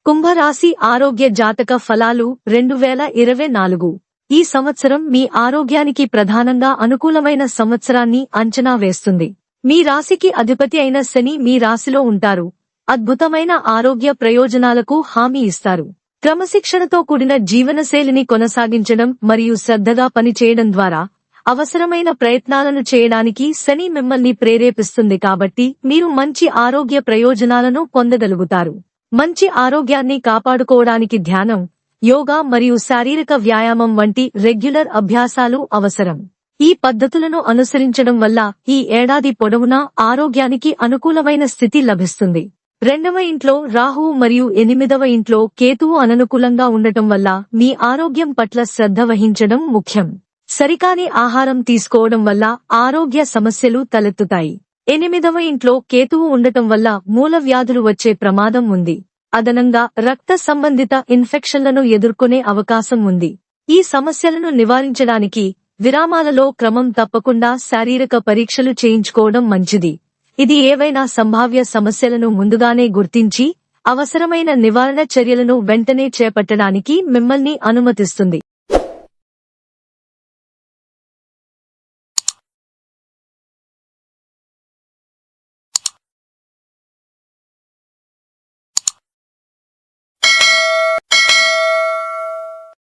కుంభరాశి ఆరోగ్య జాతక ఫలాలు 2024 ఈ సంవత్సరం మీ ఆరోగ్యానికి ప్రధానంగా అనుకూలమైన సంవత్సరాన్ని అంచనా వేస్తుంది. మీ రాశికి అధిపతి అయిన శని మీ రాశిలో ఉంటారు. అద్భుతమైన ఆరోగ్య ప్రయోజనాలకు హామీ ఇస్తారు. క్రమశిక్షణతో కూడిన జీవనశైలిని కొనసాగించడం మరియు శ్రద్ధగా పనిచేయడం ద్వారా అవసరమైన ప్రయత్నాలను చేయడానికి శని మిమ్మల్ని ప్రేరేపిస్తుంది కాబట్టి మీరు మంచి ఆరోగ్య ప్రయోజనాలను పొందగలుగుతారు. మంచి ఆరోగ్యాన్ని కాపాడుకోవడానికి ధ్యానం, యోగా మరియు శారీరక వ్యాయామం వంటి రెగ్యులర్ అభ్యాసాలు అవసరం. ఈ పద్ధతులను అనుసరించడం వల్ల ఈ ఏడాది పొడవునా ఆరోగ్యానికి అనుకూలమైన స్థితి లభిస్తుంది. 2వ ఇంట్లో రాహువు మరియు 8వ ఇంట్లో కేతువు అననుకూలంగా ఉండటం వల్ల మీ ఆరోగ్యం పట్ల శ్రద్ధ వహించడం ముఖ్యం. సరికాని ఆహారం తీసుకోవడం వల్ల ఆరోగ్య సమస్యలు తలెత్తుతాయి. 8వ ఇంట్లో కేతువు ఉండటం వల్ల మూల వ్యాధులు వచ్చే ప్రమాదం ఉంది. అదనంగా రక్త సంబంధిత ఇన్ఫెక్షన్లను ఎదుర్కొనే అవకాశం ఉంది. ఈ సమస్యలను నివారించడానికి విరామాలలో క్రమం తప్పకుండా శారీరక పరీక్షలు చేయించుకోవడం మంచిది. ఇది ఏవైనా సంభావ్య సమస్యలను ముందుగానే గుర్తించి అవసరమైన నివారణ చర్యలను వెంటనే చేపట్టడానికి మిమ్మల్ని అనుమతిస్తుంది.